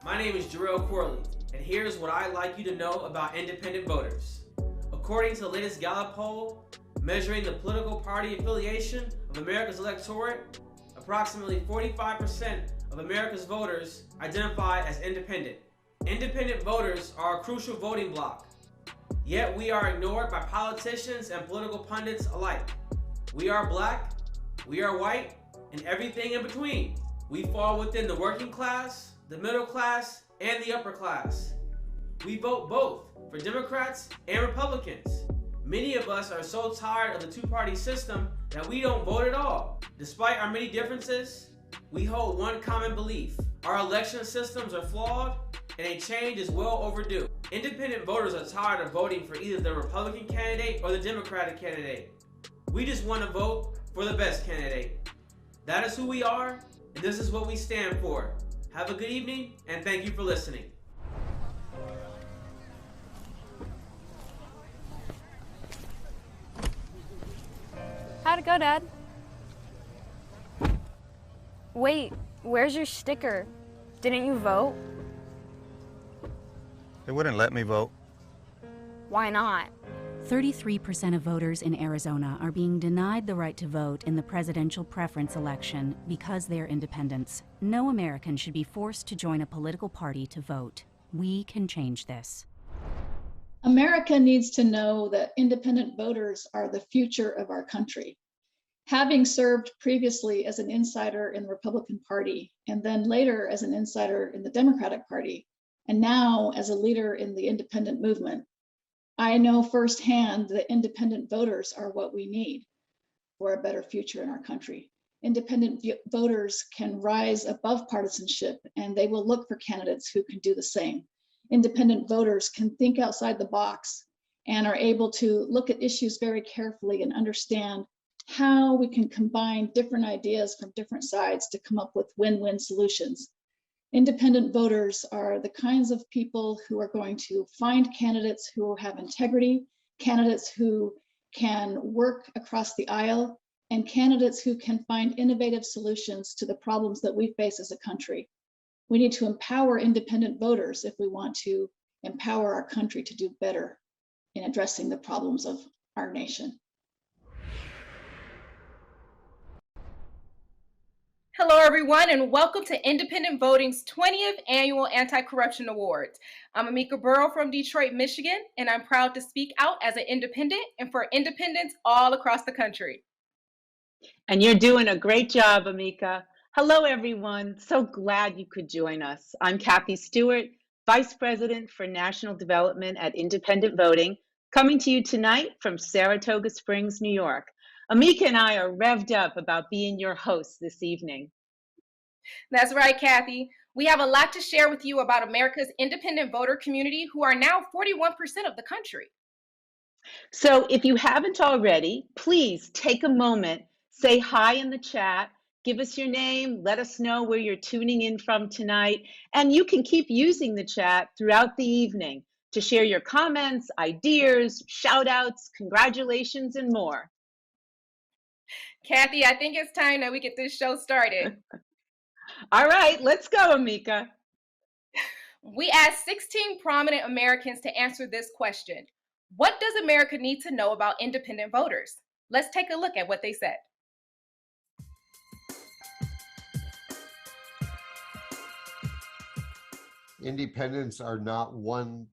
My name is Jarrell Corley, and here's what I'd like you to know about independent voters. According to the latest Gallup poll, measuring the political party affiliation of America's electorate, approximately 45% of America's voters identify as independent. Independent voters are a crucial voting bloc, yet we are ignored by politicians and political pundits alike. We are black, we are white, and everything in between. We fall within the working class, the middle class, and the upper class. We vote both for Democrats and Republicans. Many of us are so tired of the two-party system that we don't vote at all. Despite our many differences, we hold one common belief. Our election systems are flawed, and a change is well overdue. Independent voters are tired of voting for either the Republican candidate or the Democratic candidate. We just want to vote for the best candidate. That is who we are, and this is what we stand for. Have a good evening, and thank you for listening. How'd it go, Dad? Wait, where's your sticker? Didn't you vote? They wouldn't let me vote. Why not? 33% of voters in Arizona are being denied the right to vote in the presidential preference election because they are independents. No American should be forced to join a political party to vote. We can change this. America needs to know that independent voters are the future of our country. Having served previously as an insider in the Republican Party, and then later as an insider in the Democratic Party, and now as a leader in the independent movement, I know firsthand that independent voters are what we need for a better future in our country. Independent voters can rise above partisanship, and they will look for candidates who can do the same. Independent voters can think outside the box and are able to look at issues very carefully and understand how we can combine different ideas from different sides to come up with win-win solutions. Independent voters are the kinds of people who are going to find candidates who have integrity, candidates who can work across the aisle, and candidates who can find innovative solutions to the problems that we face as a country. We need to empower independent voters if we want to empower our country to do better in addressing the problems of our nation. Hello, everyone, and welcome to Independent Voting's 20th Annual Anti-Corruption Awards. I'm Amika Burrow from Detroit, Michigan, and I'm proud to speak out as an independent and for independents all across the country. And you're doing a great job, Amika. Hello, everyone. So glad you could join us. I'm Kathy Stewart, Vice President for National Development at Independent Voting, coming to you tonight from Saratoga Springs, New York. Amika and I are revved up about being your hosts this evening. That's right, Kathy. We have a lot to share with you about America's independent voter community, who are now 41% of the country. So if you haven't already, please take a moment, say hi in the chat, give us your name, let us know where you're tuning in from tonight, and you can keep using the chat throughout the evening to share your comments, ideas, shout outs, congratulations, and more. Kathy, I think it's time that we get this show started. All right, let's go, Amika. We asked 16 prominent Americans to answer this question. What does America need to know about independent voters? Let's take a look at what they said. Independents are not one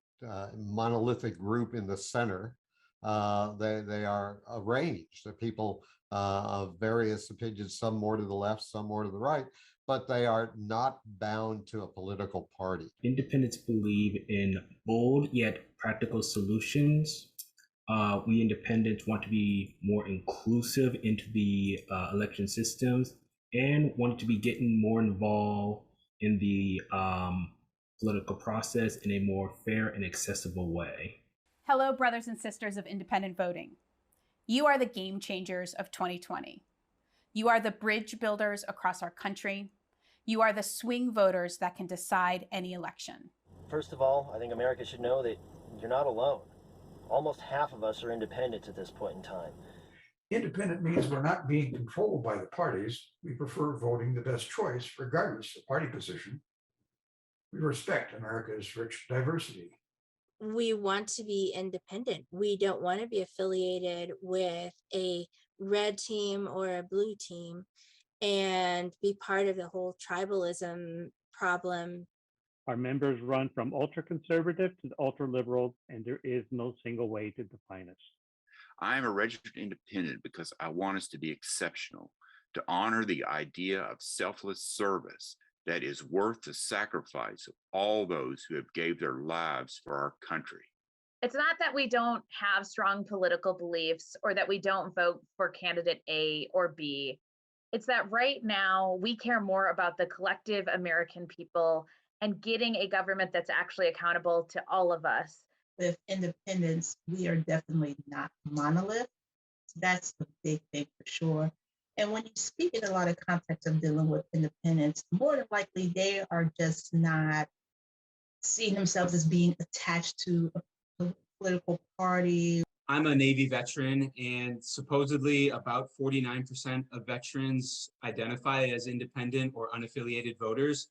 monolithic group in the center. They are a range. They're people of various opinions, some more to the left, some more to the right, but they are not bound to a political party. Independents believe in bold yet practical solutions. We independents want to be more inclusive into the election systems and want to be getting more involved in the political process in a more fair and accessible way. Hello, brothers and sisters of independent voting. You are the game changers of 2020. You are the bridge builders across our country. You are the swing voters that can decide any election. First of all, I think America should know that you're not alone. Almost half of us are independents at this point in time. Independent means we're not being controlled by the parties. We prefer voting the best choice, regardless of party position. We respect America's rich diversity. We want to be independent. We don't want to be affiliated with a red team or a blue team and be part of the whole tribalism problem. Our members run from ultra-conservative to ultra-liberal, and there is no single way to define us. I'm a registered independent because I want us to be exceptional, to honor the idea of selfless service that is worth the sacrifice of all those who have gave their lives for our country. It's not that we don't have strong political beliefs or that we don't vote for candidate A or B. It's that right now we care more about the collective American people and getting a government that's actually accountable to all of us. With independence, we are definitely not monolith. That's the big thing for sure. And when you speak in a lot of context of dealing with independents, more than likely they are just not seeing themselves as being attached to a political party. I'm a Navy veteran, and supposedly about 49% of veterans identify as independent or unaffiliated voters.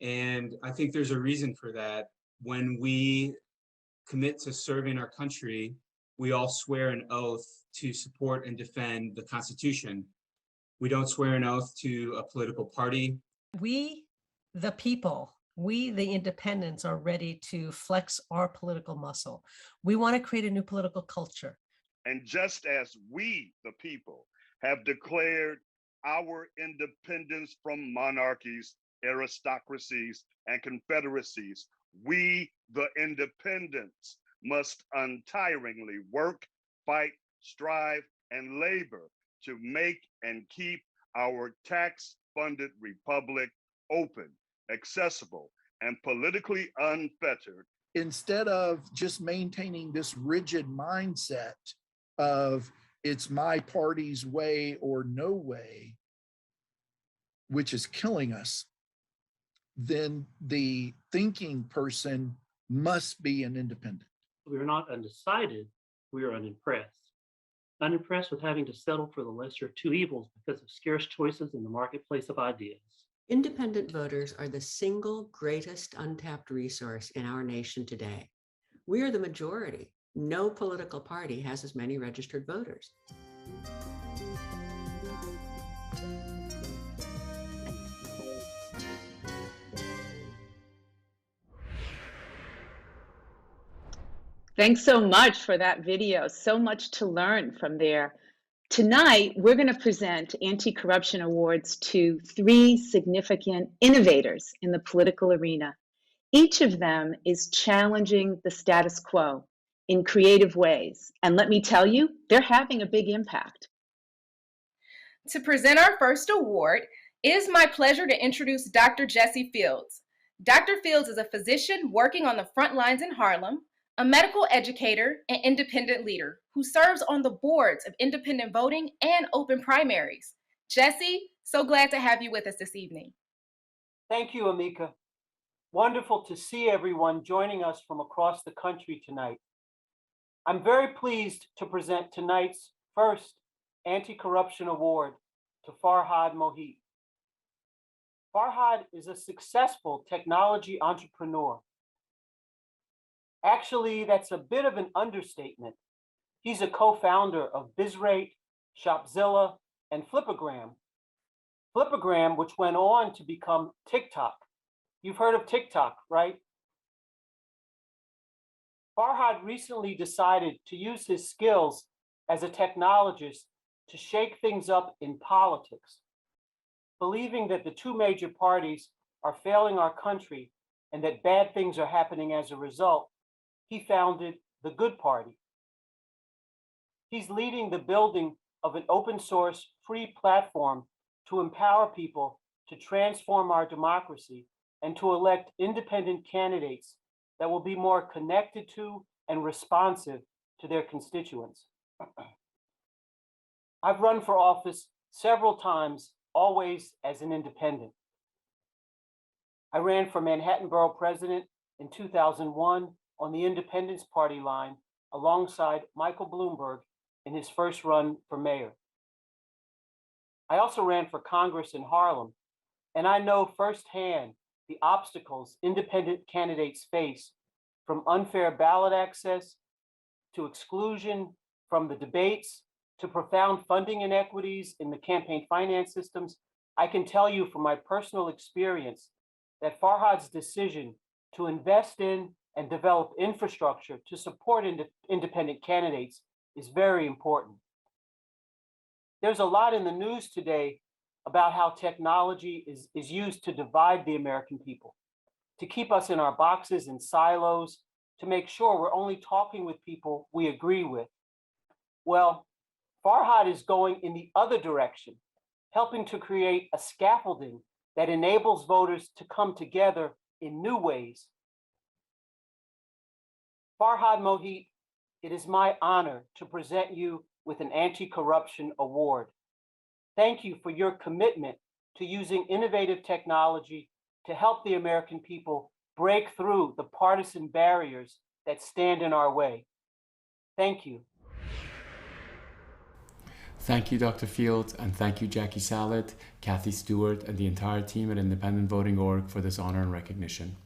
And I think there's a reason for that. When we commit to serving our country, we all swear an oath to support and defend the Constitution. We don't swear an oath to a political party. We, the people, we, the independents, are ready to flex our political muscle. We want to create a new political culture. And just as we, the people, have declared our independence from monarchies, aristocracies, and confederacies, we, the independents, must untiringly work, fight, strive, and labor to make and keep our tax-funded republic open, accessible, and politically unfettered. Instead of just maintaining this rigid mindset of it's my party's way or no way, which is killing us, then the thinking person must be an independent. We are not undecided, we are unimpressed. Unimpressed with having to settle for the lesser of two evils because of scarce choices in the marketplace of ideas. Independent voters are the single greatest untapped resource in our nation today. We are the majority. No political party has as many registered voters. Thanks so much for that video. So much to learn from there. Tonight, we're going to present anti-corruption awards to 3 significant innovators in the political arena. Each of them is challenging the status quo in creative ways. And let me tell you, they're having a big impact. To present our first award, it is my pleasure to introduce Dr. Jesse Fields. Dr. Fields is a physician working on the front lines in Harlem, a medical educator and independent leader who serves on the boards of independent voting and open primaries. Jesse, so glad to have you with us this evening. Thank you, Amika. Wonderful to see everyone joining us from across the country tonight. I'm very pleased to present tonight's first Anti-Corruption Award to Farhad Mohit. Farhad is a successful technology entrepreneur. Actually, that's a bit of an understatement. He's a co-founder of BizRate, Shopzilla, and Flipagram. Flipagram, which went on to become TikTok. You've heard of TikTok, right? Farhad recently decided to use his skills as a technologist to shake things up in politics. Believing that the 2 major parties are failing our country and that bad things are happening as a result, he founded the Good Party. He's leading the building of an open source free platform to empower people to transform our democracy and to elect independent candidates that will be more connected to and responsive to their constituents. I've run for office several times, always as an independent. I ran for Manhattan Borough President in 2001 on the Independence Party line alongside Michael Bloomberg in his first run for mayor. I also ran for Congress in Harlem, and I know firsthand the obstacles independent candidates face, from unfair ballot access to exclusion from the debates to profound funding inequities in the campaign finance systems, I can tell you from my personal experience that Farhad's decision to invest in and develop infrastructure to support independent candidates is very important. There's a lot in the news today about how technology is used to divide the American people, to keep us in our boxes and silos, to make sure we're only talking with people we agree with. Well, Farhad is going in the other direction, helping to create a scaffolding that enables voters to come together in new ways. Farhad Mohit, it is my honor to present you with an anti-corruption award. Thank you for your commitment to using innovative technology to help the American people break through the partisan barriers that stand in our way. Thank you. Thank you, Dr. Fields, and thank you, Jackie Salad, Kathy Stewart, and the entire team at Independent Voting Org for this honor and recognition.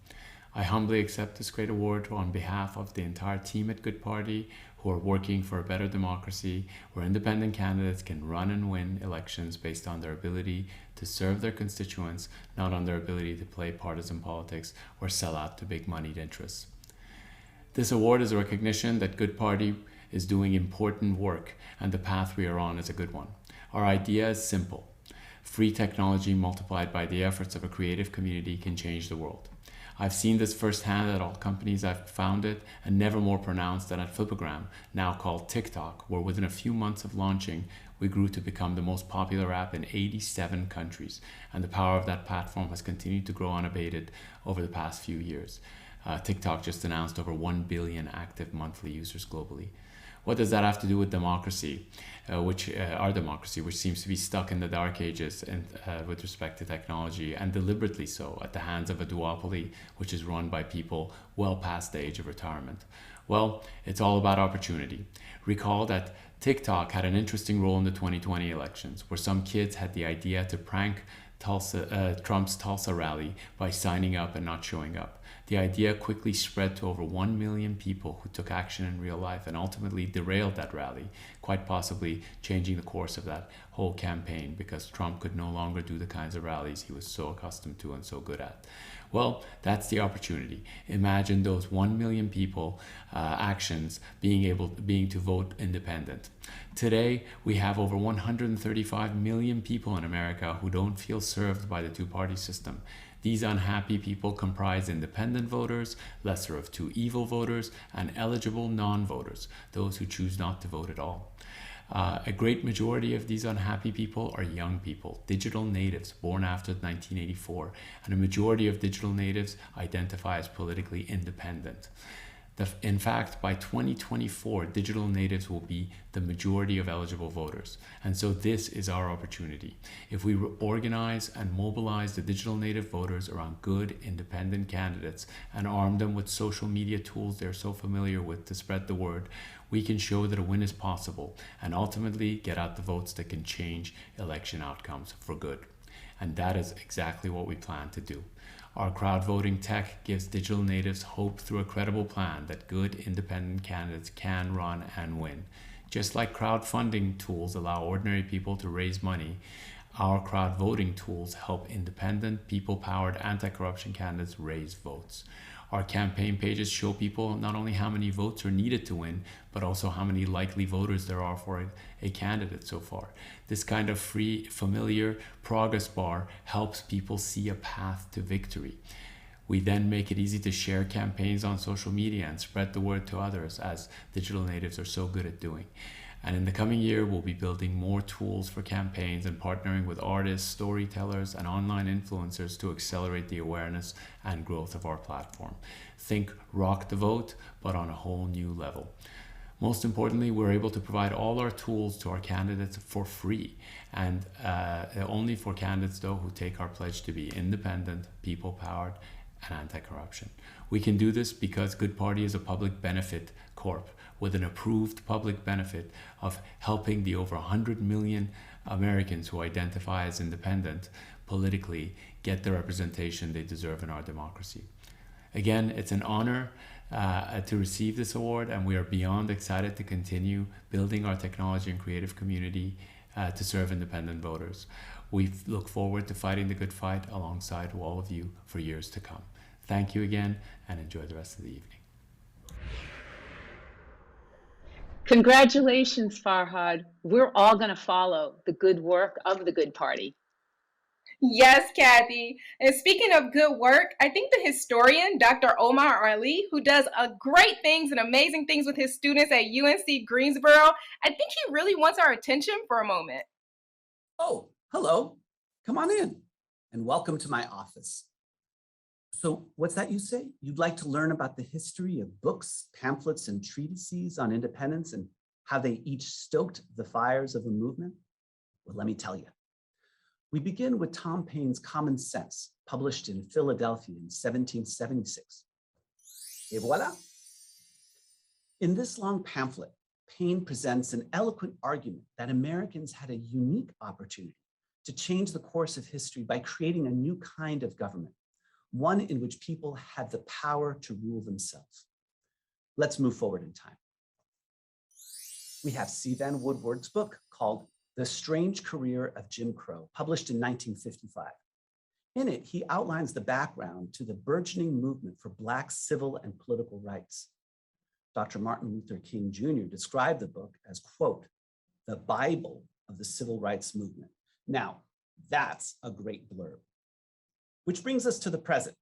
I humbly accept this great award on behalf of the entire team at Good Party, who are working for a better democracy where independent candidates can run and win elections based on their ability to serve their constituents, not on their ability to play partisan politics or sell out to big moneyed interests. This award is a recognition that Good Party is doing important work, and the path we are on is a good one. Our idea is simple. Free technology multiplied by the efforts of a creative community can change the world. I've seen this firsthand at all companies I've founded, and never more pronounced than at Flipagram, now called TikTok, where within a few months of launching, we grew to become the most popular app in 87 countries, and the power of that platform has continued to grow unabated over the past few years. TikTok just announced over 1 billion active monthly users globally. What does that have to do with democracy, our democracy, which seems to be stuck in the dark ages and with respect to technology, and deliberately so, at the hands of a duopoly which is run by people well past the age of retirement? Well, it's all about opportunity. Recall that TikTok had an interesting role in the 2020 elections, where some kids had the idea to prank Trump's Tulsa rally by signing up and not showing up. The idea quickly spread to over 1 million people who took action in real life and ultimately derailed that rally, quite possibly changing the course of that whole campaign because Trump could no longer do the kinds of rallies he was so accustomed to and so good at. Well, that's the opportunity. Imagine those 1 million people actions being to vote independent. Today, we have over 135 million people in America who don't feel served by the two-party system. These unhappy people comprise independent voters, lesser of two evil voters, and eligible non-voters, those who choose not to vote at all. A great majority of these unhappy people are young people, digital natives born after 1984, and a majority of digital natives identify as politically independent. In fact, by 2024, digital natives will be the majority of eligible voters. And so this is our opportunity. If we organize and mobilize the digital native voters around good, independent candidates and arm them with social media tools they're so familiar with to spread the word, we can show that a win is possible and ultimately get out the votes that can change election outcomes for good. And that is exactly what we plan to do. Our crowd voting tech gives digital natives hope through a credible plan that good independent candidates can run and win. Just like crowdfunding tools allow ordinary people to raise money, our crowd voting tools help independent, people-powered anti-corruption candidates raise votes. Our campaign pages show people not only how many votes are needed to win, but also how many likely voters there are for a candidate so far. This kind of free, familiar progress bar helps people see a path to victory. We then make it easy to share campaigns on social media and spread the word to others, as digital natives are so good at doing. And in the coming year, we'll be building more tools for campaigns and partnering with artists, storytellers, and online influencers to accelerate the awareness and growth of our platform. Think rock the vote, but on a whole new level. Most importantly, we're able to provide all our tools to our candidates for free, and only for candidates, though, who take our pledge to be independent, people-powered, and anti-corruption. We can do this because Good Party is a public benefit corp with an approved public benefit of helping the over 100 million Americans who identify as independent politically get the representation they deserve in our democracy. Again, it's an honor to receive this award, and we are beyond excited to continue building our technology and creative community to serve independent voters. We look forward to fighting the good fight alongside all of you for years to come. Thank you again, and enjoy the rest of the evening. Congratulations, Farhad. We're all going to follow the good work of the Good Party. Yes, Kathy. And speaking of good work, I think the historian, Dr. Omar Ali, who does great things and amazing things with his students at UNC Greensboro, I think he really wants our attention for a moment. Oh, hello. Come on in and welcome to my office. So what's that you say? You'd like to learn about the history of books, pamphlets, and treatises on independence and how they each stoked the fires of a movement? Well, let me tell you. We begin with Tom Payne's Common Sense, published in Philadelphia in 1776. Et voila. In this long pamphlet, Payne presents an eloquent argument that Americans had a unique opportunity to change the course of history by creating a new kind of government, one in which people had the power to rule themselves. Let's move forward in time. We have C. Van Woodward's book called The Strange Career of Jim Crow, published in 1955. In it, he outlines the background to the burgeoning movement for Black civil and political rights. Dr. Martin Luther King Jr. described the book as, quote, the Bible of the civil rights movement. Now, that's a great blurb. Which brings us to the present.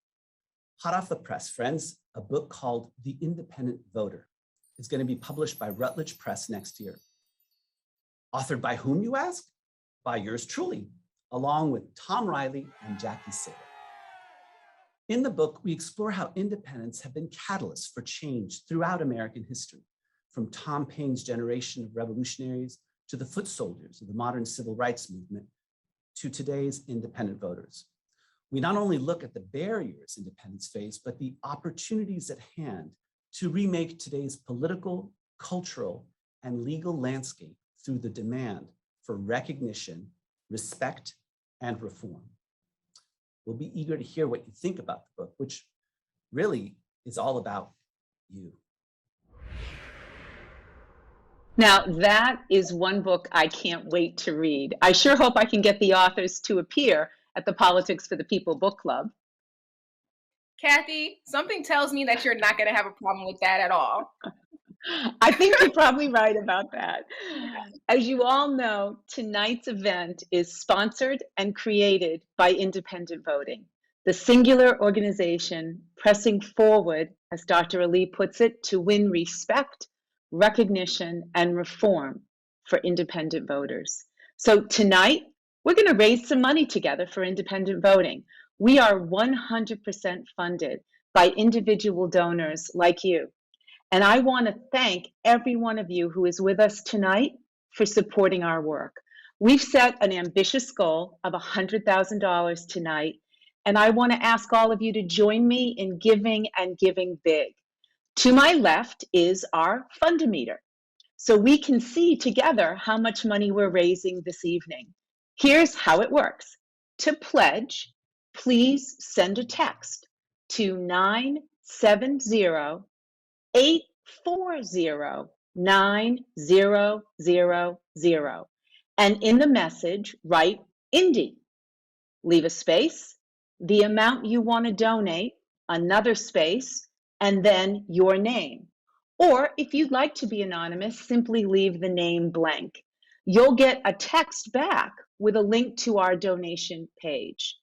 Hot off the press, friends, a book called The Independent Voter is going to be published by Routledge Press next year. Authored by whom, you ask? By yours truly, along with Tom Riley and Jackie Saylor. In the book, we explore how independents have been catalysts for change throughout American history, from Tom Payne's generation of revolutionaries to the foot soldiers of the modern civil rights movement to today's independent voters. We not only look at the barriers independents face, but the opportunities at hand to remake today's political, cultural, and legal landscape through the demand for recognition, respect, and reform. We'll be eager to hear what you think about the book, which really is all about you. Now, that is one book I can't wait to read. I sure hope I can get the authors to appear at the Politics for the People book club. Kathy, something tells me that you're not going to have a problem with that at all. I think you're probably right about that. As you all know, tonight's event is sponsored and created by Independent Voting, the singular organization pressing forward, as Dr. Ali puts it, to win respect, recognition, and reform for independent voters. So tonight, we're going to raise some money together for independent voting. We are 100% funded by individual donors like you. And I want to thank every one of you who is with us tonight for supporting our work. We've set an ambitious goal of $100,000 tonight, and I want to ask all of you to join me in giving and giving big. To my left is our Fundometer, so we can see together how much money we're raising this evening. Here's how it works. To pledge, please send a text to 970-840-9000, and in the message, write Indy. Leave a space, the amount you want to donate, another space, and then your name. Or if you'd like to be anonymous, simply leave the name blank. You'll get a text back with a link to our donation page.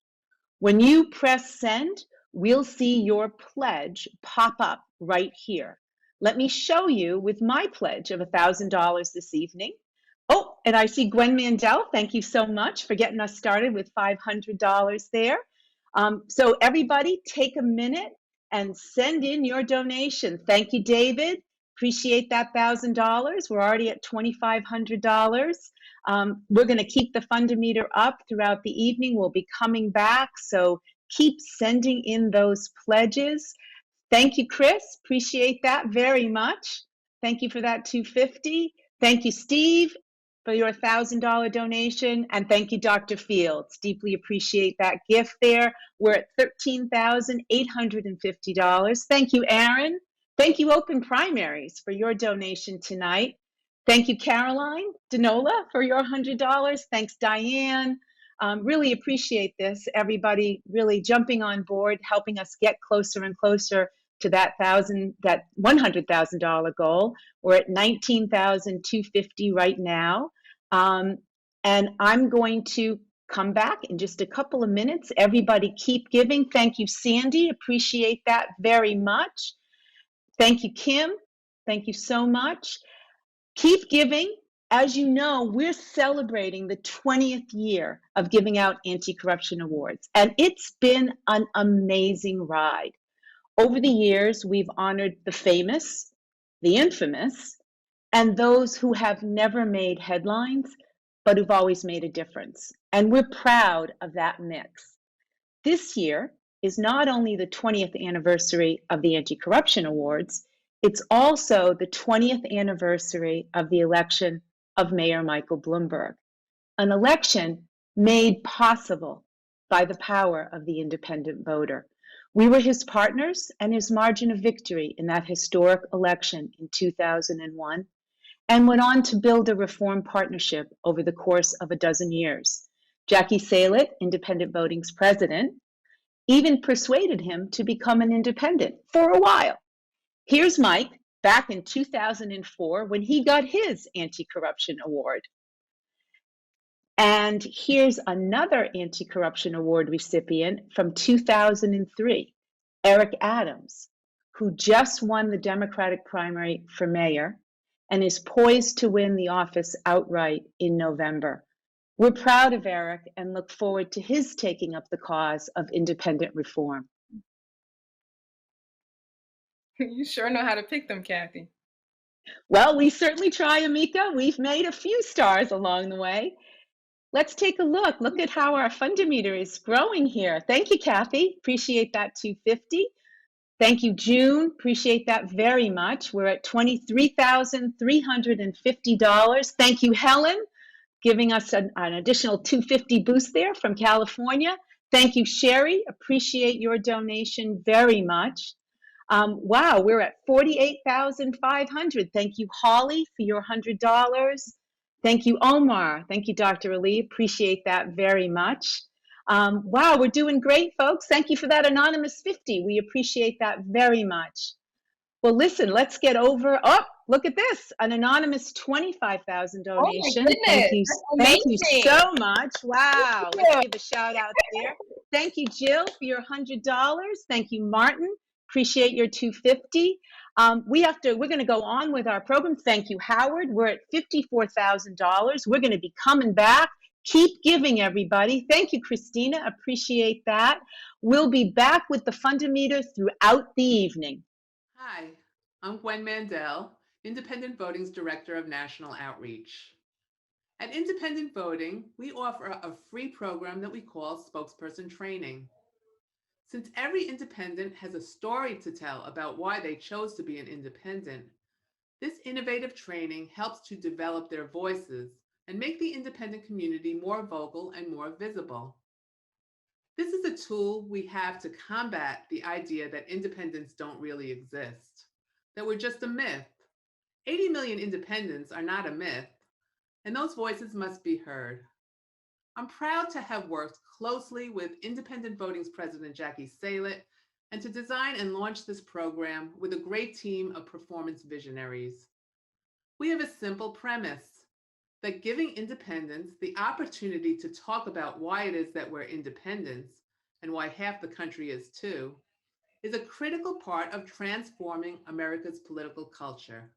When you press send, we'll see your pledge pop up right here. Let me show you with my pledge of $1,000 this evening. Oh, and I see Gwen Mandel. Thank you so much for getting us started with $500 there. So everybody take a minute and send in your donation. Thank you, David. Appreciate that $1,000. We're already at $2,500. We're going to keep the Fundometer up throughout the evening. We'll be coming back, so keep sending in those pledges. Thank you, Chris. Appreciate that very much. Thank you for that $250. Thank you, Steve. for your $1,000 donation. And thank you, Dr. Fields. Deeply appreciate that gift there. We're at $13,850. Thank you, Aaron. Thank you, Open Primaries, for your donation tonight. Thank you, Caroline Denola, for your $100. Thanks, Diane. Really appreciate this. Everybody really jumping on board, helping us get closer and closer to that $100,000 goal. We're at $19,250 right now. And I'm going to come back in just a couple of minutes. Everybody keep giving. Thank you, Sandy. Appreciate that very much. Thank you, Kim. Thank you so much. Keep giving. As you know, we're celebrating the 20th year of giving out anti-corruption awards, and it's been an amazing ride. Over the years, we've honored the famous, the infamous, and those who have never made headlines, but who've always made a difference. And we're proud of that mix. This year is not only the 20th anniversary of the Anti-Corruption Awards, it's also the 20th anniversary of the election of Mayor Michael Bloomberg, an election made possible by the power of the independent voter. We were his partners and his margin of victory in that historic election in 2001, and went on to build a reform partnership over the course of a dozen years. Jackie Salet, Independent Voting's president, even persuaded him to become an independent for a while. Here's Mike back in 2004 when he got his anti-corruption award. And here's another anti-corruption award recipient from 2003, Eric Adams, who just won the Democratic primary for mayor and is poised to win the office outright in November. We're proud of Eric and look forward to his taking up the cause of independent reform. You sure know how to pick them, Kathy. Well, we certainly try, Amika. We've made a few stars along the way. Let's take a look. Look at how our fundometer is growing here. Thank you, Kathy. Appreciate that $250. Thank you, June. Appreciate that very much. We're at $23,350. Thank you, Helen, giving us an additional $250 boost there from California. Thank you, Sherry. Appreciate your donation very much. Wow, we're at $48,500. Thank you, Holly, for your $100. Thank you, Omar. Thank you, Dr. Ali. Appreciate that very much. Wow, we're doing great, folks. Thank you for that anonymous 50. We appreciate that very much. Well, listen, let's get over. Oh, look at this, an anonymous 25,000 donation. Thank you so much. Wow, let's give a shout out there. Thank you, Jill, for your $100. Thank you, Martin. Appreciate your $250. We're going to go on with our program. Thank you, Howard. We're at $54,000. We're going to be coming back. Keep giving, everybody. Thank you, Christina. Appreciate that. We'll be back with the fundometer throughout the evening. Hi, I'm Gwen Mandel, Independent Voting's Director of National Outreach. At Independent Voting, we offer a free program that we call Spokesperson Training. Since every independent has a story to tell about why they chose to be an independent, this innovative training helps to develop their voices and make the independent community more vocal and more visible. This is a tool we have to combat the idea that independents don't really exist, that we're just a myth. 80 million independents are not a myth, and those voices must be heard. I'm proud to have worked closely with Independent Voting's President Jackie Salet and to design and launch this program with a great team of performance visionaries. We have a simple premise that giving independents the opportunity to talk about why it is that we're independents and why half the country is too, is a critical part of transforming America's political culture.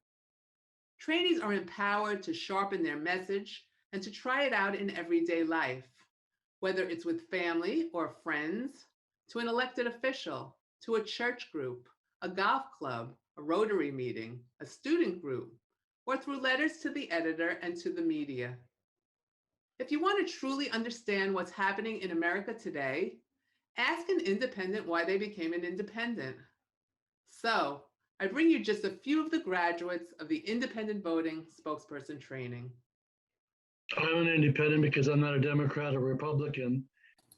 Trainees are empowered to sharpen their message and to try it out in everyday life, whether it's with family or friends, to an elected official, to a church group, a golf club, a Rotary meeting, a student group, or through letters to the editor and to the media. If you want to truly understand what's happening in America today, ask an independent why they became an independent. So, I bring you just a few of the graduates of the Independent Voting Spokesperson Training. I'm an independent because I'm not a Democrat or Republican.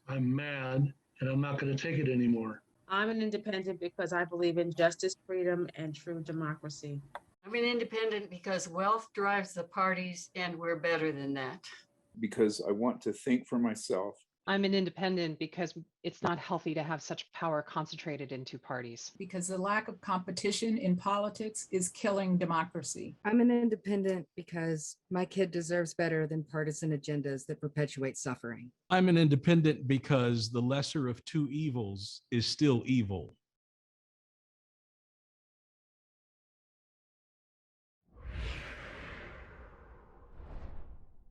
I'm mad and I'm not going to take it anymore. I'm an independent because I believe in justice, freedom, and true democracy. I'm an independent because wealth drives the parties and we're better than that. Because I want to think for myself. I'm an independent because it's not healthy to have such power concentrated in two parties. Because the lack of competition in politics is killing democracy. I'm an independent because my kid deserves better than partisan agendas that perpetuate suffering. I'm an independent because the lesser of two evils is still evil.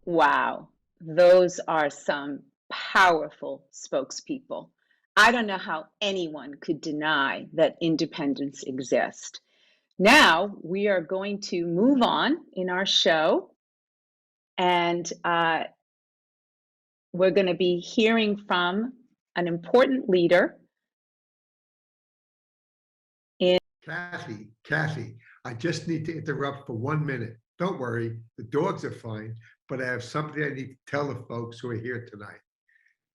Wow, those are some powerful spokespeople. I don't know how anyone could deny that independents exist. Now we are going to move on in our show, and we're going to be hearing from an important leader. Kathy, I just need to interrupt for 1 minute. Don't worry, the dogs are fine, but I have something I need to tell the folks who are here tonight.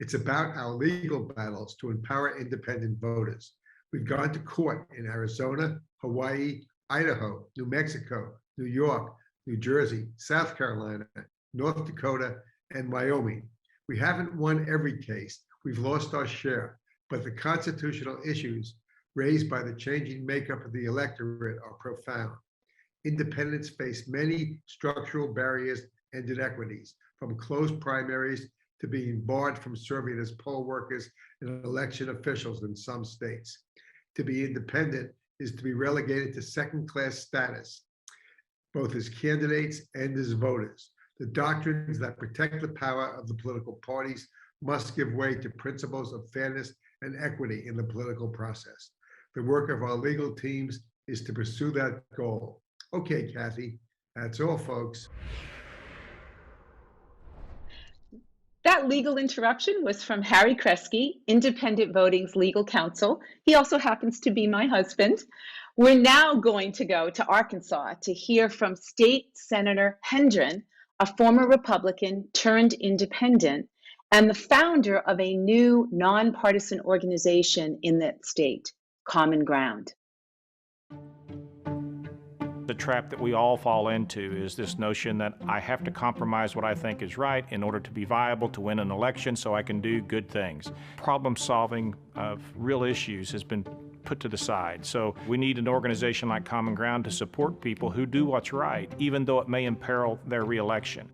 It's about our legal battles to empower independent voters. We've gone to court in Arizona, Hawaii, Idaho, New Mexico, New York, New Jersey, South Carolina, North Dakota, and Wyoming. We haven't won every case. We've lost our share, but the constitutional issues raised by the changing makeup of the electorate are profound. Independents face many structural barriers and inequities, from closed primaries to being barred from serving as poll workers and election officials in some states. To be independent is to be relegated to second-class status, both as candidates and as voters. The doctrines that protect the power of the political parties must give way to principles of fairness and equity in the political process. The work of our legal teams is to pursue that goal. Okay, Kathy, that's all, folks. That legal interruption was from Harry Kresge, Independent Voting's legal counsel. He also happens to be my husband. We're now going to go to Arkansas to hear from State Senator Hendren, a former Republican turned independent and the founder of a new nonpartisan organization in that state, Common Ground. The trap that we all fall into is this notion that I have to compromise what I think is right in order to be viable to win an election so I can do good things. Problem solving of real issues has been put to the side. So we need an organization like Common Ground to support people who do what's right, even though it may imperil their reelection.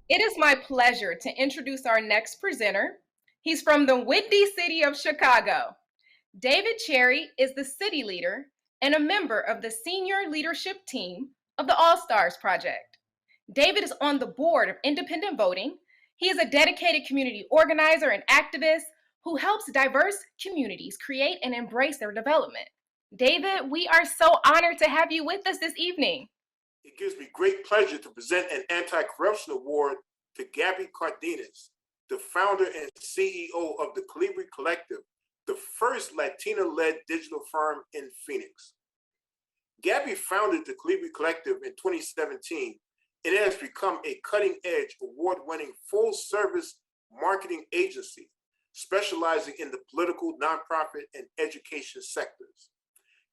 It is my pleasure to introduce our next presenter. He's from the Windy City of Chicago. David Cherry is the city leader and a member of the senior leadership team of the All Stars Project. David is on the board of Independent Voting. He is a dedicated community organizer and activist who helps diverse communities create and embrace their development. David, we are so honored to have you with us this evening. It gives me great pleasure to present an anti-corruption award to Gabby Cardenas, the founder and CEO of the Colibri Collective, the first Latina-led digital firm in Phoenix. Gabby founded the Colibri Collective in 2017, and it has become a cutting-edge, award-winning, full-service marketing agency specializing in the political, nonprofit, and education sectors.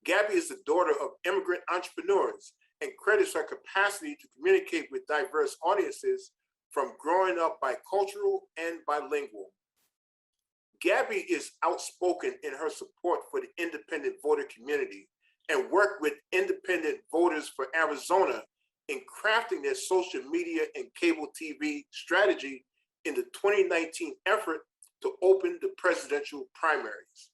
Gabby is the daughter of immigrant entrepreneurs and credits her capacity to communicate with diverse audiences from growing up bicultural and bilingual. Gabby is outspoken in her support for the independent voter community and worked with Independent Voters for Arizona in crafting their social media and cable TV strategy in the 2019 effort to open the presidential primaries.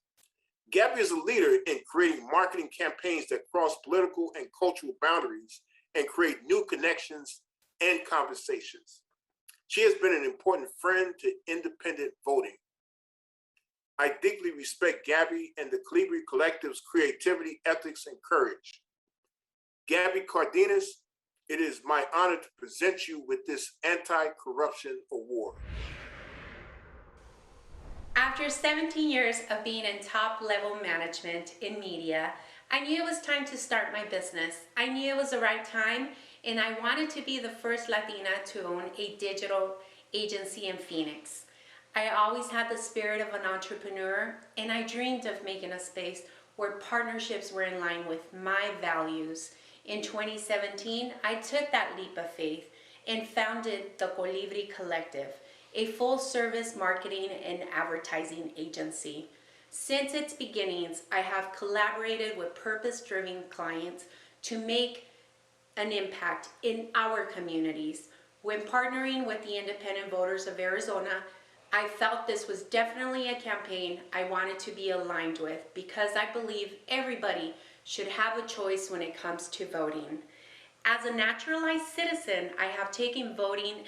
Gabby is a leader in creating marketing campaigns that cross political and cultural boundaries and create new connections and conversations. She has been an important friend to independent voting. I deeply respect Gabby and the Colibri Collective's creativity, ethics, and courage. Gabby Cardenas, it is my honor to present you with this anti-corruption award. After 17 years of being in top-level management in media, I knew it was time to start my business. I knew it was the right time, and I wanted to be the first Latina to own a digital agency in Phoenix. I always had the spirit of an entrepreneur, and I dreamed of making a space where partnerships were in line with my values. In 2017, I took that leap of faith and founded the Colibri Collective, a full-service marketing and advertising agency. Since its beginnings, I have collaborated with purpose-driven clients to make an impact in our communities. When partnering with the Independent Voters of Arizona, I felt this was definitely a campaign I wanted to be aligned with because I believe everybody should have a choice when it comes to voting. As a naturalized citizen, I have taken voting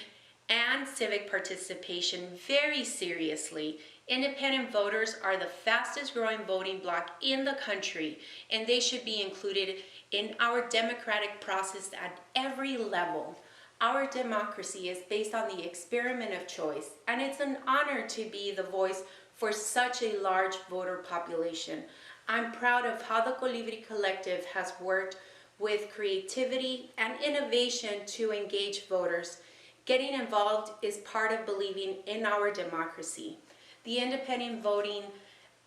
and civic participation very seriously. Independent voters are the fastest growing voting bloc in the country, and they should be included in our democratic process at every level. Our democracy is based on the experiment of choice, and it's an honor to be the voice for such a large voter population. I'm proud of how the Colibri Collective has worked with creativity and innovation to engage voters. Getting involved is part of believing in our democracy. The Independent Voting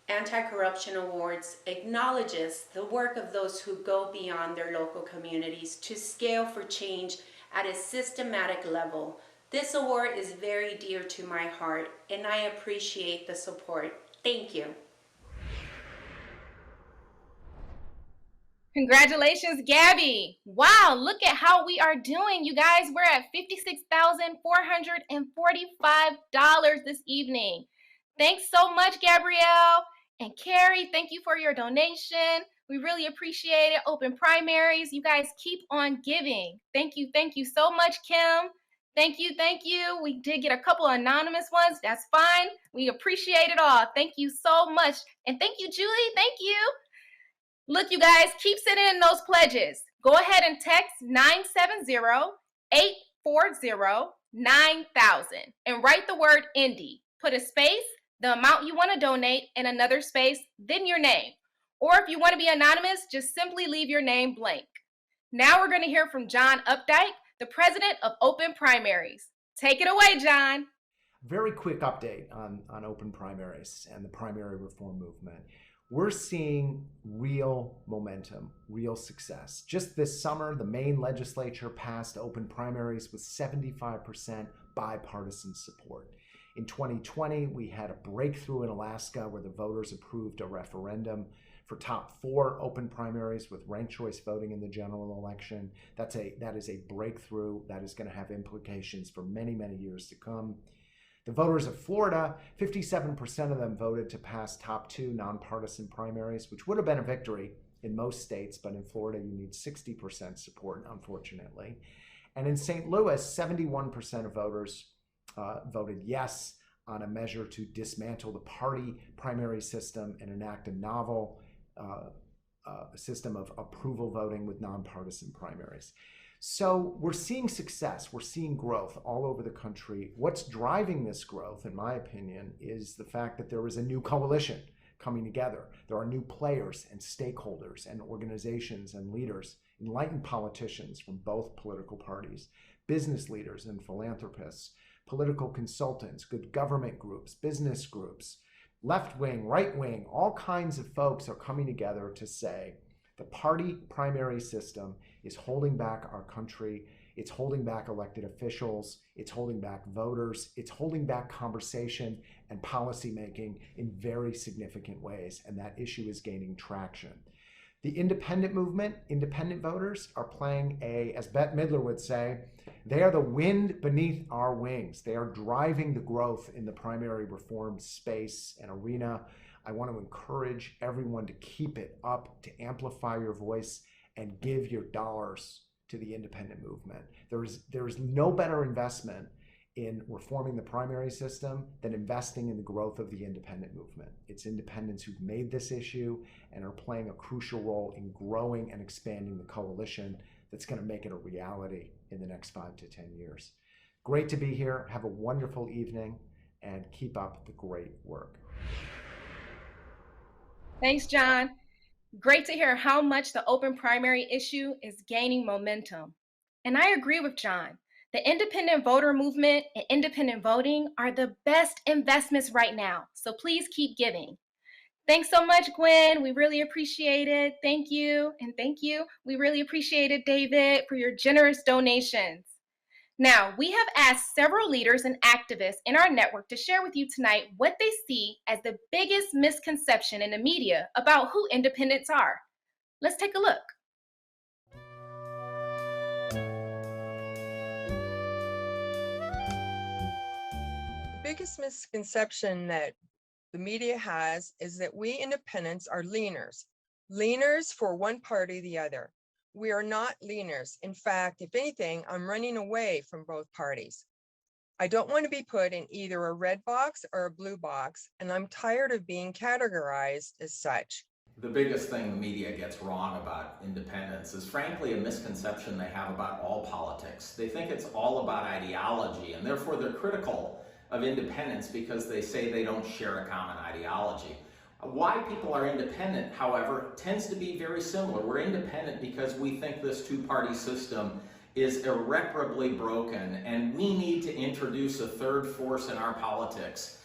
Anti-Corruption Awards acknowledges the work of those who go beyond their local communities to scale for change at a systematic level. This award is very dear to my heart, and I appreciate the support. Thank you. Congratulations, Gabby. Wow, look at how we are doing. You guys, we're at $56,445 this evening. Thanks so much, Gabrielle. And Carrie, thank you for your donation. We really appreciate it. Open Primaries, you guys keep on giving. Thank you so much, Kim. Thank you. We did get a couple of anonymous ones. That's fine. We appreciate it all. Thank you so much. And thank you, Julie. Thank you. Look, you guys, keep sending in those pledges. Go ahead and text 970-840-9000 and write the word Indy. Put a space, the amount you want to donate, and another space, then your name. Or if you want to be anonymous, just simply leave your name blank. Now we're going to hear from John Updike, the president of Open Primaries. Take it away, John. Very quick update on Open Primaries and the primary reform movement. We're seeing real momentum, real success. Just this summer, the Maine legislature passed open primaries with 75% bipartisan support. In 2020, we had a breakthrough in Alaska where the voters approved a referendum for top 4 open primaries with ranked choice voting in the general election. That is a breakthrough that is going to have implications for many, many years to come. The voters of Florida, 57% of them voted to pass top 2 nonpartisan primaries, which would have been a victory in most states, but in Florida you need 60% support, unfortunately. And in St. Louis, 71% of voters voted yes on a measure to dismantle the party primary system and enact a novel system of approval voting with nonpartisan primaries. So we're seeing success, we're seeing growth all over the country. What's driving this growth, in my opinion, is the fact that there is a new coalition coming together. There are new players and stakeholders and organizations and leaders, enlightened politicians from both political parties, business leaders and philanthropists, political consultants, good government groups, business groups, left wing, right wing, all kinds of folks are coming together to say the party primary system is holding back our country. It's holding back elected officials. It's holding back voters. It's holding back conversation and policymaking in very significant ways. And that issue is gaining traction. The independent movement, independent voters are playing as Bette Midler would say, they are the wind beneath our wings. They are driving the growth in the primary reform space and arena. I want to encourage everyone to keep it up, to amplify your voice and give your dollars to the independent movement. There is no better investment in reforming the primary system than investing in the growth of the independent movement. It's independents who've made this issue and are playing a crucial role in growing and expanding the coalition that's going to make it a reality in the next 5 to 10 years. Great to be here. Have a wonderful evening. and keep up the great work. Thanks, John. Great to hear how much the open primary issue is gaining momentum. And I agree with John. The independent voter movement and independent voting are the best investments right now. So please keep giving. Thanks so much, Gwen. We really appreciate it. Thank you. And thank you. We really appreciate it, David, for your generous donations. Now, we have asked several leaders and activists in our network to share with you tonight what they see as the biggest misconception in the media about who independents are. Let's take a look. The biggest misconception that the media has is that we independents are leaners. Leaners for one party or the other. We are not leaners. In fact, if anything, I'm running away from both parties. I don't want to be put in either a red box or a blue box, and I'm tired of being categorized as such. The biggest thing the media gets wrong about independence is frankly a misconception they have about all politics. They think it's all about ideology, and therefore they're critical of independence because they say they don't share a common ideology. Why people are independent, however, tends to be very similar. We're independent because we think this two-party system is irreparably broken, and we need to introduce a third force in our politics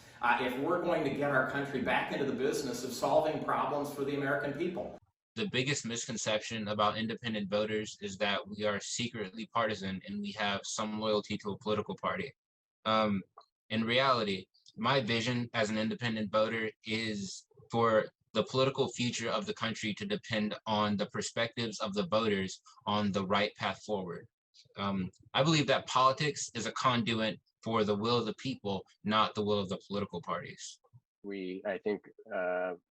if we're going to get our country back into the business of solving problems for the American people. The biggest misconception about independent voters is that we are secretly partisan and we have some loyalty to a political party. In reality, my vision as an independent voter is for the political future of the country to depend on the perspectives of the voters on the right path forward. I believe that politics is a conduit for the will of the people, not the will of the political parties. We, I think,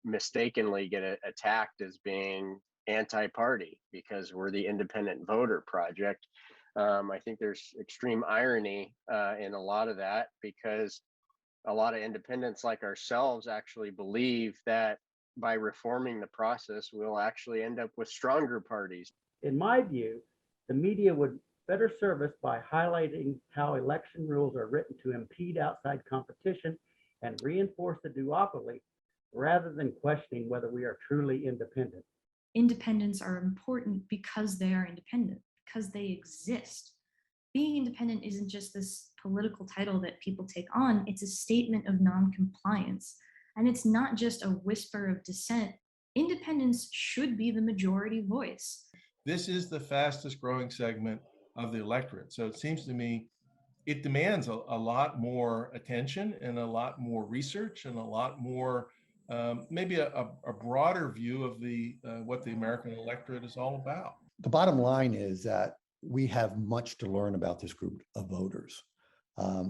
mistakenly get attacked as being anti-party because we're the independent voter project. I think there's extreme irony in a lot of that because a lot of independents like ourselves actually believe that by reforming the process, we'll actually end up with stronger parties. In my view, the media would better serve us by highlighting how election rules are written to impede outside competition and reinforce the duopoly, rather than questioning whether we are truly independent. Independents are important because they are independent, because they exist. Being independent isn't just this political title that people take on, it's a statement of non-compliance. And it's not just a whisper of dissent. Independents should be the majority voice. This is the fastest growing segment of the electorate. So it seems to me it demands a lot more attention and a lot more research and a lot more, maybe a broader view of the what the American electorate is all about. The bottom line is that we have much to learn about this group of voters.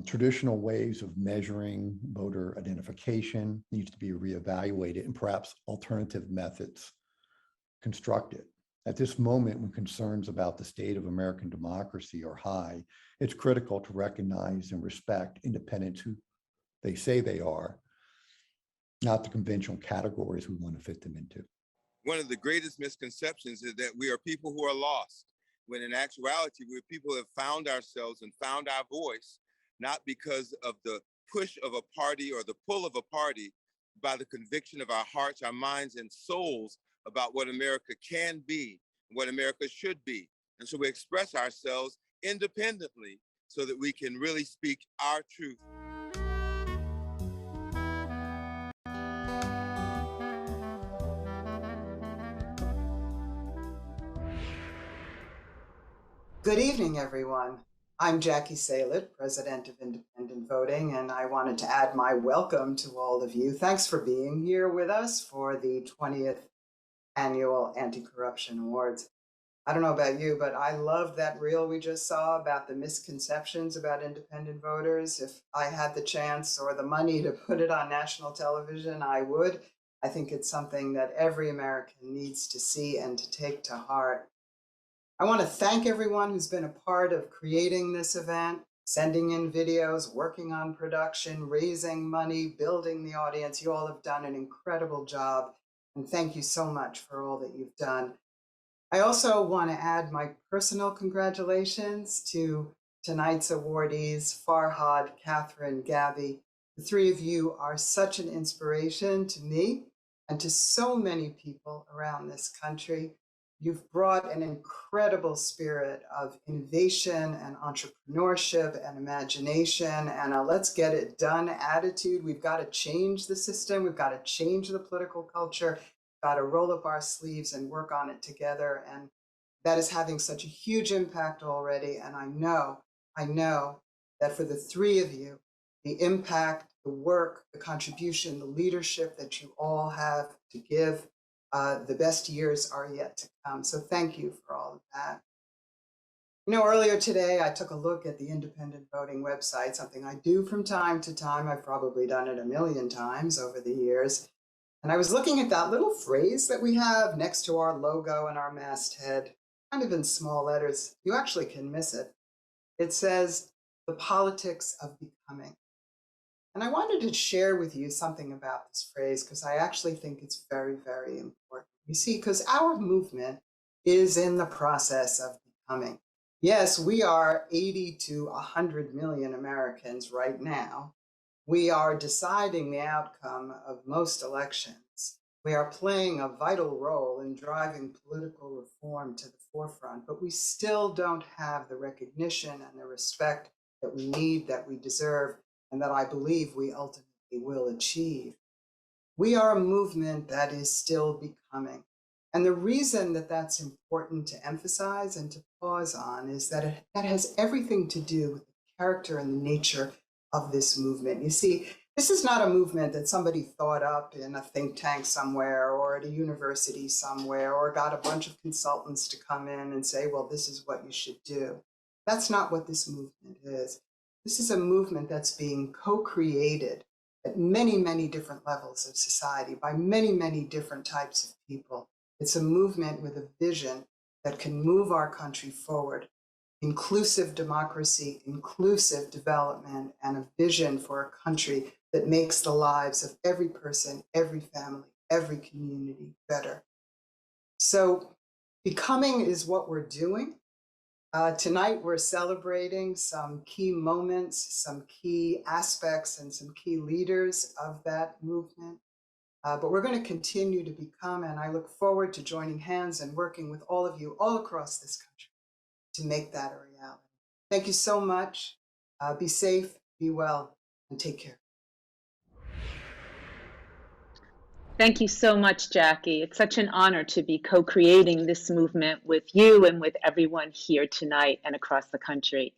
Traditional ways of measuring voter identification needs to be reevaluated and perhaps alternative methods constructed. At this moment, when concerns about the state of American democracy are high, it's critical to recognize and respect independents who they say they are, not the conventional categories we want to fit them into. One of the greatest misconceptions is that we are people who are lost, when in actuality, we're people who have found ourselves and found our voice, not because of the push of a party or the pull of a party, by the conviction of our hearts, our minds, and souls about what America can be, what America should be. And so we express ourselves independently so that we can really speak our truth. Good evening, everyone. I'm Jackie Salit, President of Independent Voting, and I wanted to add my welcome to all of you. Thanks for being here with us for the 20th Annual Anti-Corruption Awards. I don't know about you, but I loved that reel we just saw about the misconceptions about independent voters. If I had the chance or the money to put it on national television, I would. I think it's something that every American needs to see and to take to heart. I want to thank everyone who's been a part of creating this event, sending in videos, working on production, raising money, building the audience. You all have done an incredible job, and thank you so much for all that you've done. I also want to add my personal congratulations to tonight's awardees, Farhad, Katherine, Gabby. The three of you are such an inspiration to me and to so many people around this country. You've brought an incredible spirit of innovation and entrepreneurship and imagination and a let's get it done attitude. We've got to change the system. We've got to change the political culture. We've got to roll up our sleeves and work on it together. And that is having such a huge impact already. And I know that for the three of you, the impact, the work, the contribution, the leadership that you all have to give, the best years are yet to come. So thank you for all of that. You know, earlier today, I took a look at the independent voting website, something I do from time to time. I've probably done it a million times over the years. And I was looking at that little phrase that we have next to our logo and our masthead, kind of in small letters. You actually can miss it. It says, the politics of becoming. And I wanted to share with you something about this phrase because I actually think it's very, very important. You see, because our movement is in the process of becoming. Yes, we are 80 to 100 million Americans right now. We are deciding the outcome of most elections. We are playing a vital role in driving political reform to the forefront, but we still don't have the recognition and the respect that we need, that we deserve, and that I believe we ultimately will achieve. We are a movement that is still becoming. And the reason that that's important to emphasize and to pause on is that that has everything to do with the character and the nature of this movement. You see, this is not a movement that somebody thought up in a think tank somewhere or at a university somewhere or got a bunch of consultants to come in and say, well, this is what you should do. That's not what this movement is. This is a movement that's being co-created at many, many different levels of society by many, many different types of people. It's a movement with a vision that can move our country forward. Inclusive democracy, inclusive development, and a vision for a country that makes the lives of every person, every family, every community better. So becoming is what we're doing. Tonight, we're celebrating some key moments, some key aspects, and some key leaders of that movement. But we're going to continue to become, and I look forward to joining hands and working with all of you all across this country to make that a reality. Thank you so much. Be safe, be well, and take care. Thank you so much, Jackie. It's such an honor to be co-creating this movement with you and with everyone here tonight and across the country.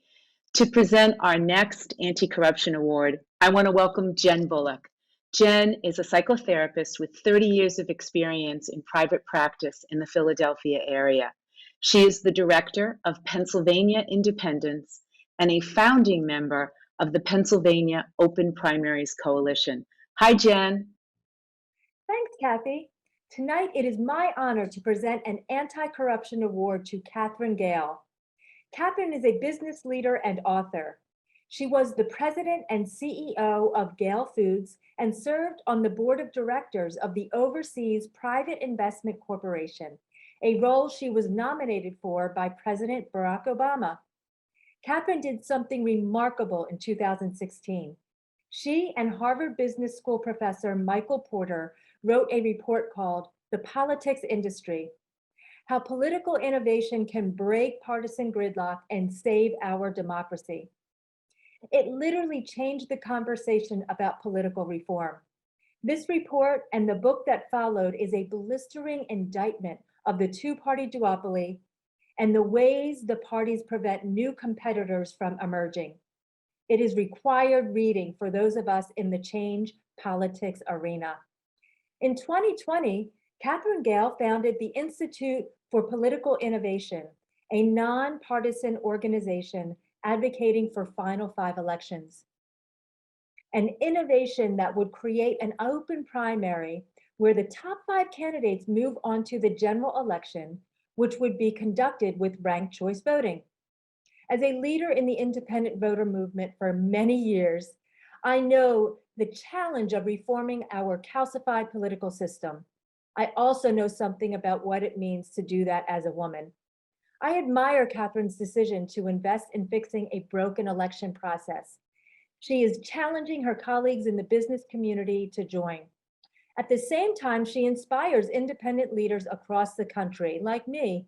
To present our next Anti-Corruption Award, I want to welcome Jen Bullock. Jen is a psychotherapist with 30 years of experience in private practice in the Philadelphia area. She is the director of Pennsylvania Independence and a founding member of the Pennsylvania Open Primaries Coalition. Hi, Jen. Thanks, Kathy. Tonight, it is my honor to present an Anti-Corruption Award to Katherine Gale. Katherine is a business leader and author. She was the president and CEO of Gale Foods and served on the board of directors of the Overseas Private Investment Corporation, a role she was nominated for by President Barack Obama. Katherine did something remarkable in 2016. She and Harvard Business School professor Michael Porter wrote a report called The Politics Industry: How Political Innovation Can Break Partisan Gridlock and Save Our Democracy. It literally changed the conversation about political reform. This report and the book that followed is a blistering indictment of the two-party duopoly and the ways the parties prevent new competitors from emerging. It is required reading for those of us in the change politics arena. In 2020, Katherine Gale founded the Institute for Political Innovation, a nonpartisan organization advocating for Final Five elections. An innovation that would create an open primary where the top 5 candidates move on to the general election, which would be conducted with ranked choice voting. As a leader in the independent voter movement for many years, I know the challenge of reforming our calcified political system. I also know something about what it means to do that as a woman. I admire Katherine's decision to invest in fixing a broken election process. She is challenging her colleagues in the business community to join. At the same time, she inspires independent leaders across the country, like me.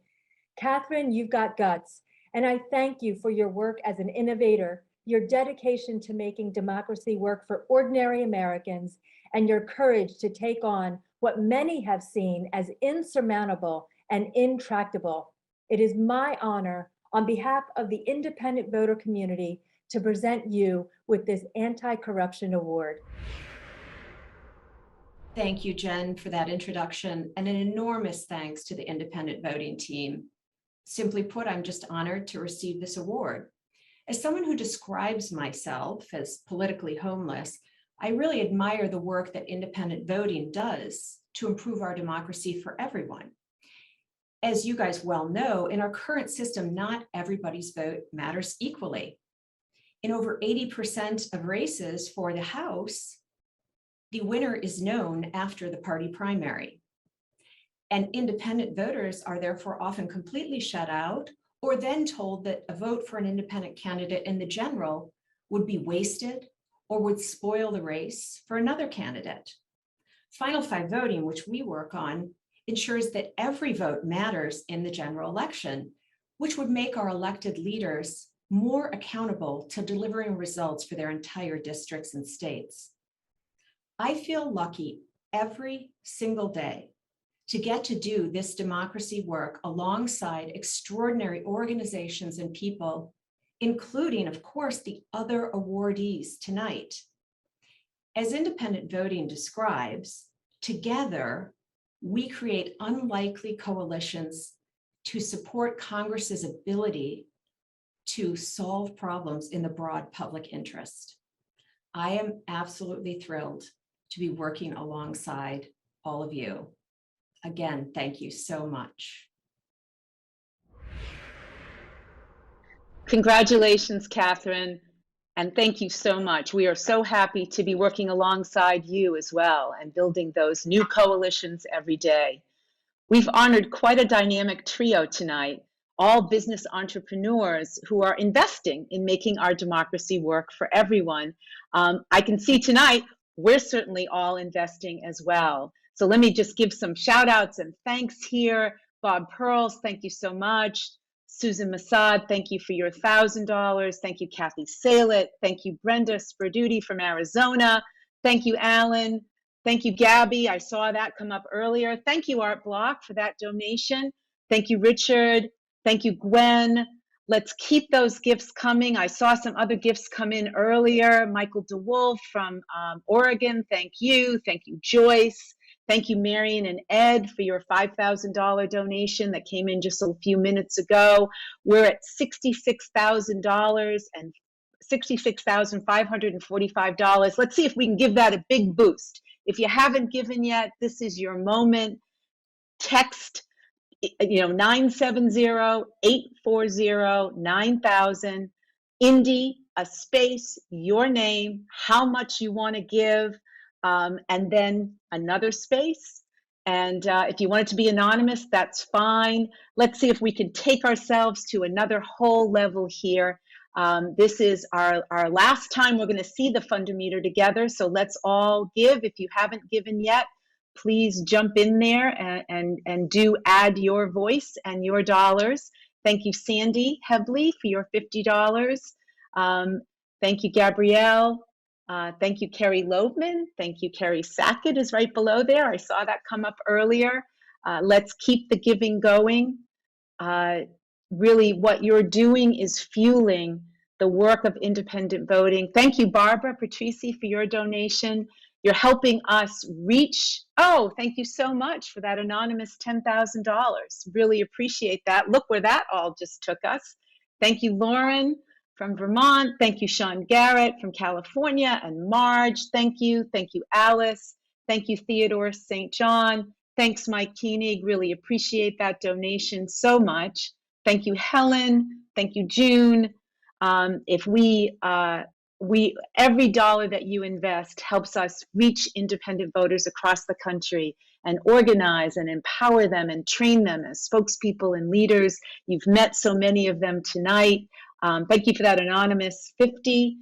Katherine, you've got guts, and I thank you for your work as an innovator, your dedication to making democracy work for ordinary Americans, and your courage to take on what many have seen as insurmountable and intractable. It is my honor, on behalf of the independent voter community, to present you with this anti-corruption award. Thank you, Jen, for that introduction, and an enormous thanks to the independent voting team. Simply put, I'm just honored to receive this award. As someone who describes myself as politically homeless, I really admire the work that independent voting does to improve our democracy for everyone. As you guys well know, in our current system, not everybody's vote matters equally. In over 80% of races for the House, the winner is known after the party primary. And independent voters are therefore often completely shut out, or then told that a vote for an independent candidate in the general would be wasted or would spoil the race for another candidate. Final Five voting, which we work on, ensures that every vote matters in the general election, which would make our elected leaders more accountable to delivering results for their entire districts and states. I feel lucky every single day to get to do this democracy work alongside extraordinary organizations and people, including, of course, the other awardees tonight. As independent voting describes, together, we create unlikely coalitions to support Congress's ability to solve problems in the broad public interest. I am absolutely thrilled to be working alongside all of you. Again, thank you so much. Congratulations, Katherine, and thank you so much. We are so happy to be working alongside you as well and building those new coalitions every day. We've honored quite a dynamic trio tonight, all business entrepreneurs who are investing in making our democracy work for everyone. I can see tonight, we're certainly all investing as well. So let me just give some shout outs and thanks here. Bob Pearls, thank you so much. Susan Masad, thank you for your $1,000. Thank you, Kathy Salett. Thank you, Brenda Sperduti from Arizona. Thank you, Alan. Thank you, Gabby. I saw that come up earlier. Thank you, Art Block, for that donation. Thank you, Richard. Thank you, Gwen. Let's keep those gifts coming. I saw some other gifts come in earlier. Michael DeWolf from Oregon, thank you. Thank you, Joyce. Thank you, Marion and Ed, for your $5,000 donation that came in just a few minutes ago. We're at $66,000 and $66,545. Let's see if we can give that a big boost. If you haven't given yet, this is your moment. Text 970-840-9000, Indy, a space, your name, how much you want to give, and then another space. And if you want it to be anonymous, that's fine. Let's see if we can take ourselves to another whole level here. This is our last time we're going to see the Fundometer together, so let's all give. If you haven't given yet, please jump in there and do add your voice and your dollars. Thank you, Sandy Hebley, for your $50. Thank you, Gabrielle. Thank you, Carrie Loebman. Thank you, Carrie Sackett is right below there. I saw that come up earlier. Let's keep the giving going. Really, what you're doing is fueling the work of independent voting. Thank you, Barbara Patrici, for your donation. You're helping us reach, oh, thank you so much for that anonymous $10,000. Really appreciate that. Look where that all just took us. Thank you, Lauren from Vermont. Thank you, Sean Garrett from California, and Marge. Thank you. Thank you, Alice. Thank you, Theodore St. John. Thanks, Mike Koenig. Really appreciate that donation so much. Thank you, Helen. Thank you, June. Every dollar that you invest helps us reach independent voters across the country and organize and empower them and train them as spokespeople and leaders. You've met so many of them tonight. Thank you for that anonymous 50.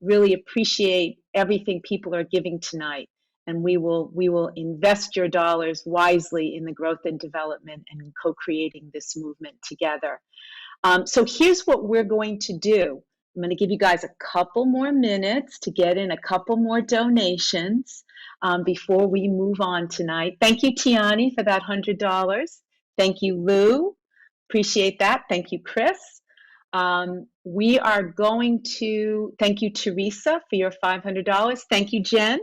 Really appreciate everything people are giving tonight. And we will invest your dollars wisely in the growth and development and co-creating this movement together. So here's what we're going to do. I'm going to give you guys a couple more minutes to get in a couple more donations before we move on tonight. Thank you, Tiani, for that $100. Thank you, Lou. Appreciate that. Thank you, Chris. We are going to thank you, Teresa, for your $500. Thank you, Jen,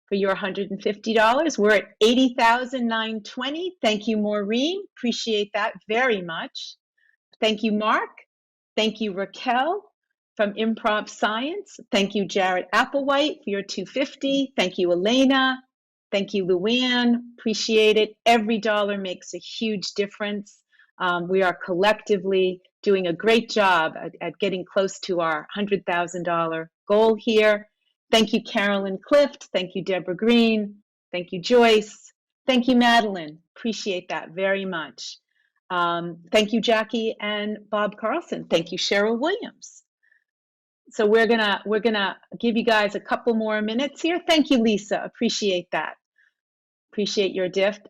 for your $150. We're at $80,920. Thank you, Maureen. Appreciate that very much. Thank you, Mark. Thank you, Raquel from Improv Science. Thank you, Jared Applewhite, for your $250. Thank you, Elena. Thank you, Luann. Appreciate it. Every dollar makes a huge difference. We are collectively doing a great job at getting close to our $100,000 goal here. Thank you, Carolyn Clift. Thank you, Deborah Green. Thank you, Joyce. Thank you, Madeline. Appreciate that very much. Thank you, Jackie and Bob Carlson. Thank you, Cheryl Williams. So we're gonna give you guys a couple more minutes here. Thank you, Lisa. Appreciate that. Appreciate your gift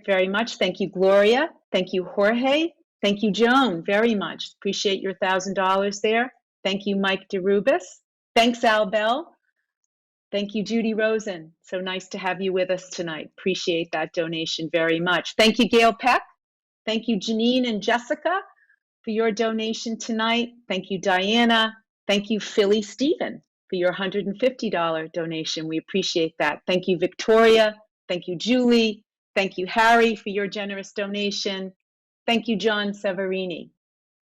very much. Thank you, Gloria. Thank you, Jorge. Thank you, Joan, very much. Appreciate your $1,000 there. Thank you, Mike DeRubis. Thanks, Al Bell. Thank you, Judy Rosen. So nice to have you with us tonight. Appreciate that donation very much. Thank you, Gail Peck. Thank you, Janine and Jessica, for your donation tonight. Thank you, Diana. Thank you, Philly Stephen, for your $150 donation. We appreciate that. Thank you, Victoria. Thank you, Julie. Thank you, Harry, for your generous donation. Thank you, John Severini.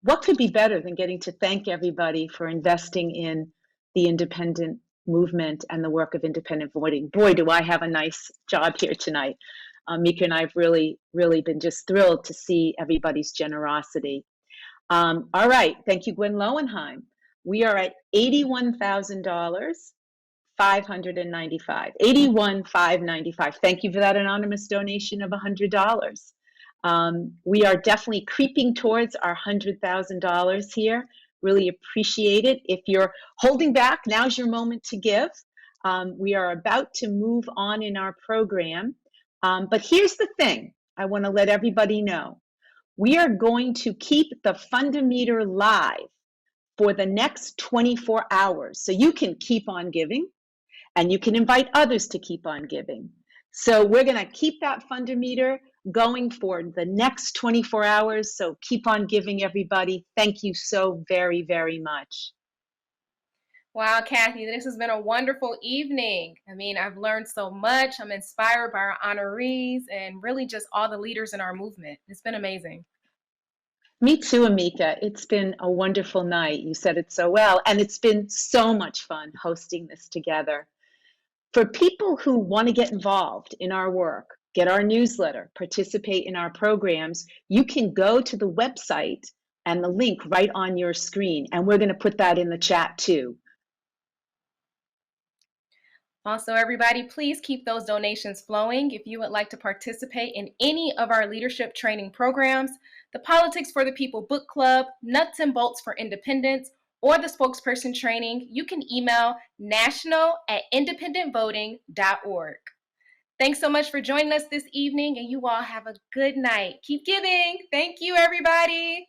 What could be better than getting to thank everybody for investing in the independent movement and the work of independent voting? Boy, do I have a nice job here tonight. Mika and I have really been just thrilled to see everybody's generosity. All right, thank you, Gwen Lowenheim. We are at $81,000, 595, 81,595. Thank you for that anonymous donation of $100. We are definitely creeping towards our $100,000 here. Really appreciate it. If you're holding back, now's your moment to give. We are about to move on in our program. But here's the thing I want to let everybody know. We are going to keep the Fundometer live for the next 24 hours. So you can keep on giving and you can invite others to keep on giving. So we're going to keep that Fundometer going for the next 24 hours. So keep on giving, everybody. Thank you so very, very much. Wow, Kathy, this has been a wonderful evening. I mean, I've learned so much. I'm inspired by our honorees and really just all the leaders in our movement. It's been amazing. Me too, Amika. It's been a wonderful night. You said it so well. And it's been so much fun hosting this together. For people who want to get involved in our work, get our newsletter, participate in our programs, you can go to the website and the link right on your screen. And we're going to put that in the chat too. Also, everybody, please keep those donations flowing. If you would like to participate in any of our leadership training programs, the Politics for the People Book Club, Nuts and Bolts for Independence, or the Spokesperson Training, you can email national@independentvoting.org. Thanks so much for joining us this evening, and you all have a good night. Keep giving. Thank you, everybody.